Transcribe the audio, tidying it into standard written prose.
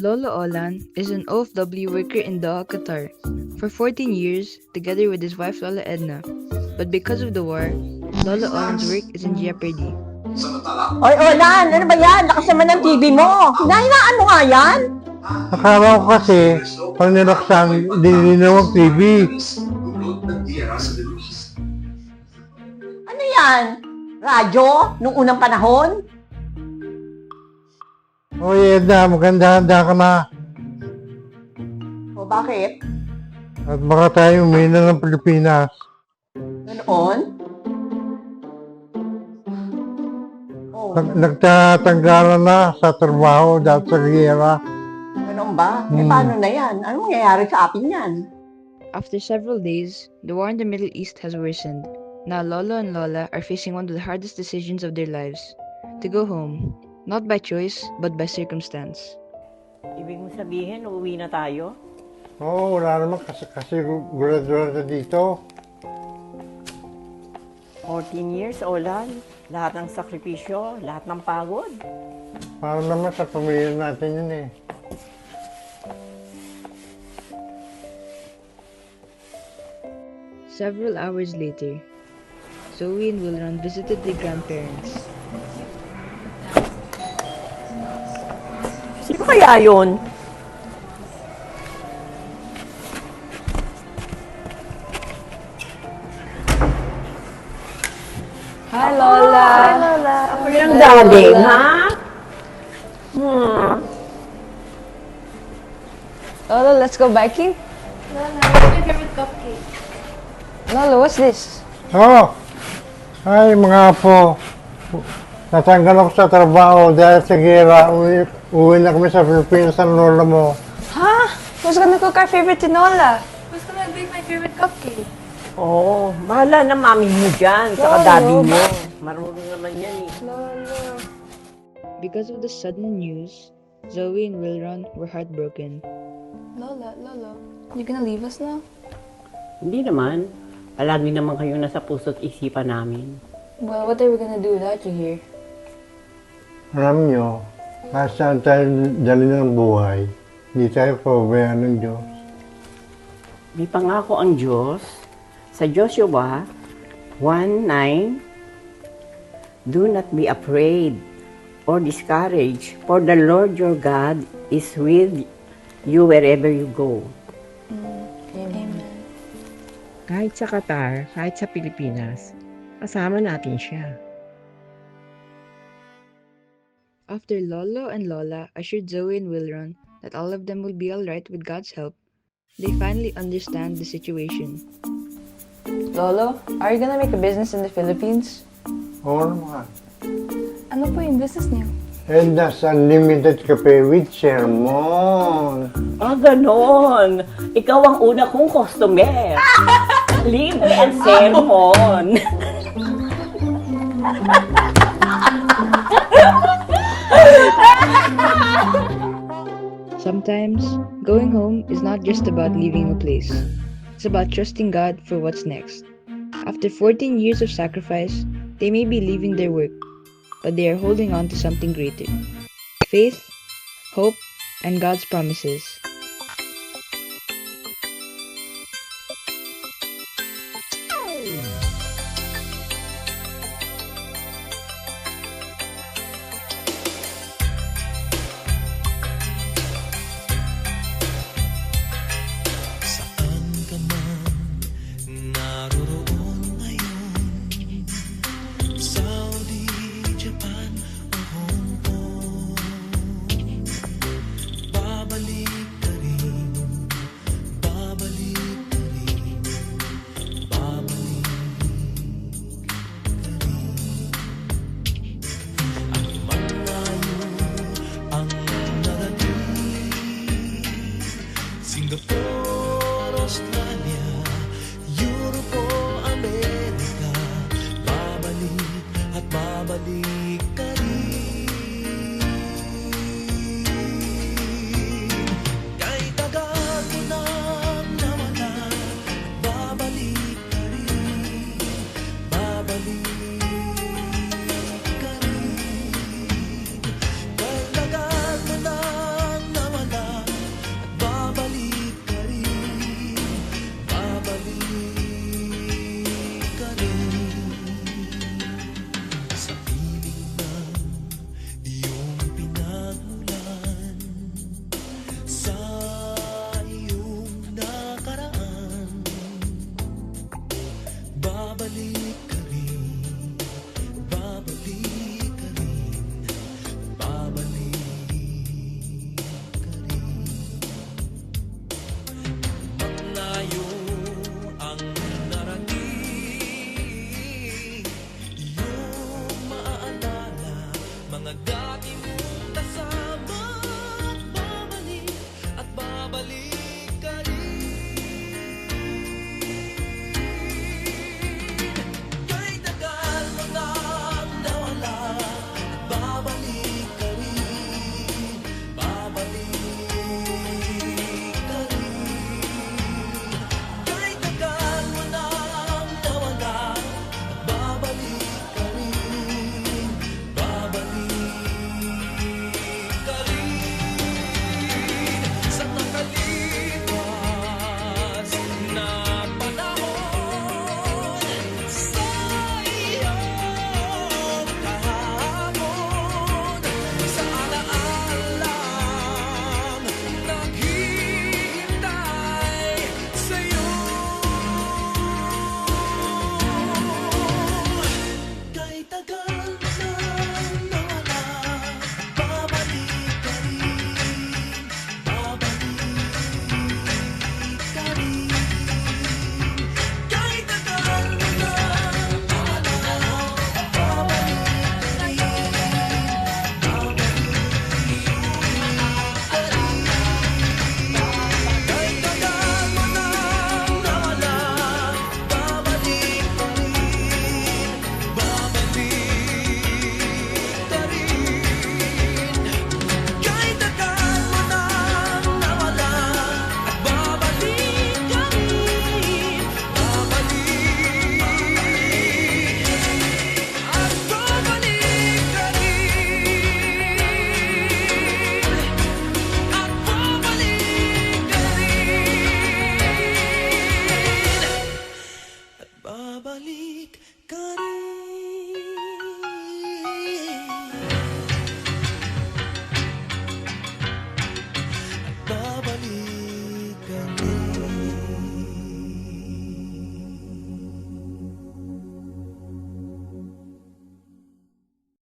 Lolo Olan is an OFW worker in Doha, Qatar, for 14 years together with his wife Lola Edna. But because of the war, Lolo Olan's work is in jeopardy. Oy, Olan, ano ba yan? Nakasama ng TV mo. Hinahinaan mo nga yan? Akala ko kasi, pag nilaksan, dininaw ang TV. Ano yan? Radyo? Nung unang panahon? Oy, Edna, maganda-handa ka na. O bakit? At baka tayo umina ng Pilipinas. Ganoon? Oh, Nagtatanggalan na sa trabaho dahil sa giyera. ganoon ba? Eh, paano na yan? Anong mangyayari sa atin yan? After several days, the war in the Middle East has worsened. Now Lolo and Lola are facing one of the hardest decisions of their lives: to go home. Not by choice, but by circumstance. Ibig mo sabihin, uuwi na tayo? Oo, wala naman kasi gulat-gulat na dito. 14 years, Olan. Lahat ng sakripisyo, lahat ng pagod. Para naman sa pamilya natin yun eh. Several hours later, Zoe and Wilron visited their grandparents. Sino kaya yun? Hi, Lola! Hi, Lola. Ako yung dating, ha? Lola, let's go biking? Lola, what's your favorite cupcake? Lola, what's this? Oo! Ay, mga apo. Natanggal ako sa trabaho dahil sa giyera. Uwi na kami sa Pilipinas ng lola mo. Huh? Who's gonna cook our favorite tinola? Who's gonna bake my favorite cupcake? Oo, bahala na mami mo dyan, saka daddy mo. Marunong naman yan eh. Lola. Because of the sudden news, Zoe and Wilron were heartbroken. Lola, you gonna leave us now? Hindi naman. Palagi naman kayo nasa puso't isipan namin. Well, what are we gonna do without you here? Alam nyo, kahit saan tayo dali ng buhay, hindi tayo pababayaan ng Diyos. May pangako ang Diyos sa Joshua 1:9, "Do not be afraid or discouraged, for the Lord your God is with you wherever you go." Amen. Kahit sa Qatar, kahit sa Pilipinas, kasama natin siya. After Lolo and Lola assured Zoe and Wilron that all of them will be alright with God's help, they finally understand the situation. Lolo, are you gonna make a business in the Philippines? Oo naman. Ano po yung business niyo? Edna's Unlimited Cafe with Sermon. Ah, ganon. Ikaw ang una kong customer. Libre ang sermon. Sometimes, going home is not just about leaving a place. It's about trusting God for what's next. After 14 years of sacrifice, they may be leaving their work, but they are holding on to something greater: faith, hope, and God's promises.